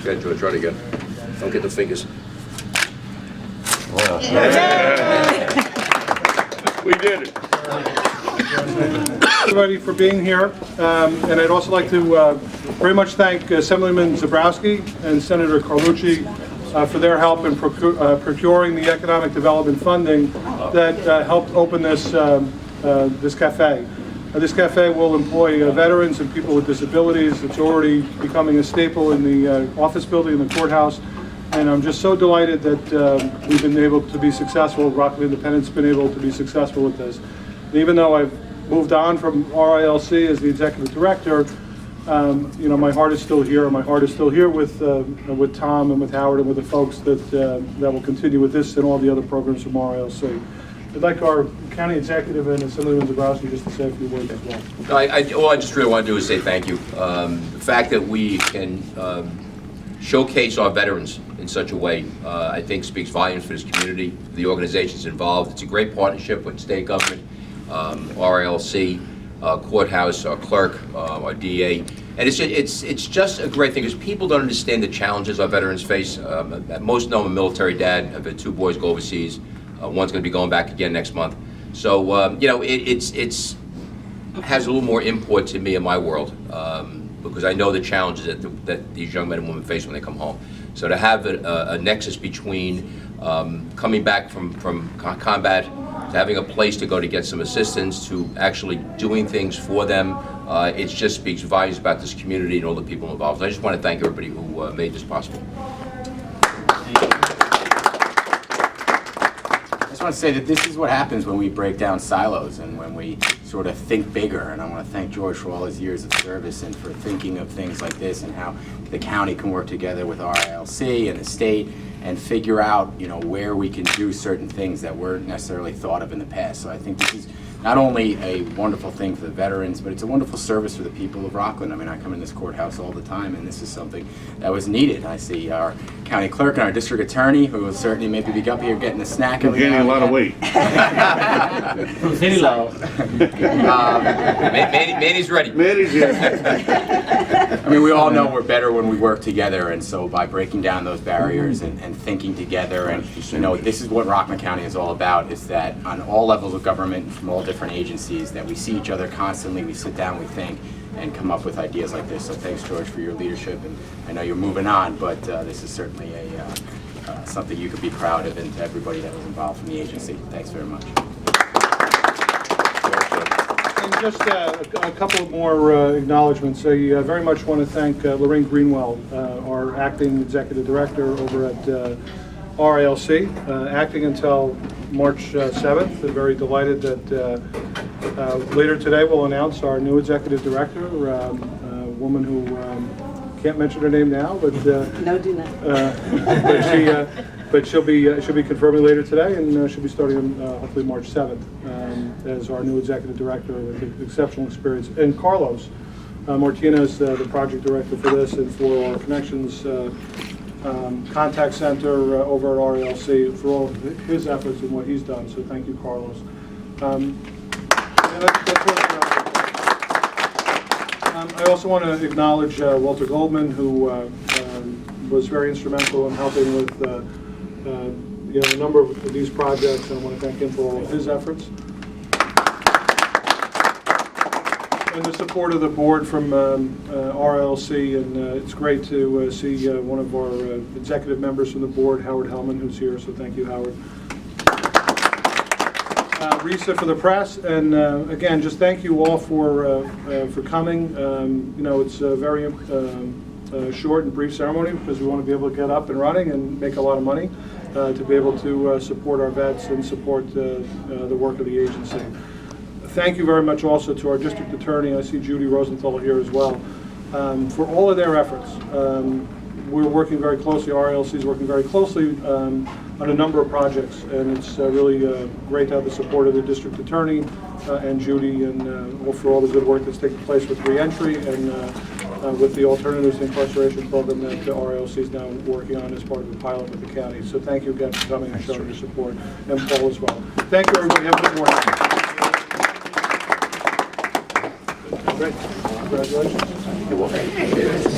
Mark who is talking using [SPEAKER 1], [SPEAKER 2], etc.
[SPEAKER 1] Good, George, try it again. Don't get the fingers.
[SPEAKER 2] Wow.
[SPEAKER 3] We did it.
[SPEAKER 4] Everybody for being here, and I'd also like to very much thank Assemblyman Zabrowski and Senator Carlucci for their help in procuring the economic development funding that helped open this cafe. This cafe will employ veterans and people with disabilities. It's already becoming a staple in the office building in the courthouse, and I'm just so delighted that we've been able to be successful. Rockland Independent's been able to be successful with this. And even though I've moved on from RILC as the executive director, you know, my heart is still here. My heart is still here with Tom and with Howard and with the folks that will continue with this and all the other programs from RILC. I'd like our county executive and Assemblyman Zabrowski just to say a few words as well.
[SPEAKER 1] All I just really want to do is say thank you. The fact that we can showcase our veterans in such a way, I think speaks volumes for this community, the organizations involved. It's a great partnership with state government, RLC, Courthouse, our clerk, our DA, and it's just a great thing because people don't understand the challenges our veterans face. Most know I'm a military dad. I've had 2 boys go overseas. One's going to be going back again next month. So you know, it's has a little more import to me in my world because I know the challenges that these young men and women face when they come home. So to have a nexus between coming back from combat, to having a place to go to get some assistance, to actually doing things for them, it just speaks volumes about this community and all the people involved. So I just want to thank everybody who made this possible.
[SPEAKER 2] I just want to say that this is what happens when we break down silos and when we sort of think bigger. And I want to thank George for all his years of service and for thinking of things like this and how the county can work together with RILC and the state and figure out, you know, where we can do certain things that weren't necessarily thought of in the past. So I think this is not only a wonderful thing for the veterans, but it's a wonderful service for the people of Rockland. I mean, I come in this courthouse all the time, and this is something that was needed. I see our county clerk and our district attorney, who will certainly maybe be up here getting a snack.
[SPEAKER 3] We're gaining a lot of weight.
[SPEAKER 1] Manny's ready.
[SPEAKER 3] Manny's here.
[SPEAKER 2] I mean, we all know we're better when we work together, and so by breaking down those barriers and thinking together, and you know, this is what Rockland County is all about, is that on all levels of government, from all different agencies, that we see each other constantly, we sit down, we think, and come up with ideas like this. So thanks, George, for your leadership, and I know you're moving on, but this is certainly something you could be proud of, and to everybody that was involved from the agency. Thanks very much.
[SPEAKER 4] And just a couple more acknowledgments. I very much want to thank Lorraine Greenwell, our acting executive director over at RILC, acting until March 7th. I'm very delighted that later today we'll announce our new executive director, a woman who can't mention her name now, but
[SPEAKER 5] no, do not.
[SPEAKER 4] But she'll be confirming later today, and she'll be starting on hopefully March 7th as our new executive director with exceptional experience. And Carlos Martinez, the project director for this and for our connections contact center over at RLC, for all of his efforts and what he's done. So thank you, Carlos. I also want to acknowledge Walter Goldman, who was very instrumental in helping with you know, a number of these projects, and I want to thank him for all of his efforts. And the support of the board from RLC, and it's great to see one of our executive members from the board, Howard Hellman, who's here, so thank you, Howard. Risa for the press, and again, just thank you all for coming. You know, it's a very short and brief ceremony because we want to be able to get up and running and make a lot of money to be able to support our vets and support the work of the agency. Thank you very much also to our district attorney. I see Judy Rosenthal here as well, for all of their efforts. We're working very closely, RLC is working very closely on a number of projects, and it's really great to have the support of the district attorney and Judy, and for all the good work that's taking place with reentry and with the alternatives to incarceration program that RLC is now working on as part of the pilot with the county. So thank you again for coming and showing your support, and Paul as well. Thank you, everybody. Have a good morning. Great. Congratulations.
[SPEAKER 1] You're welcome.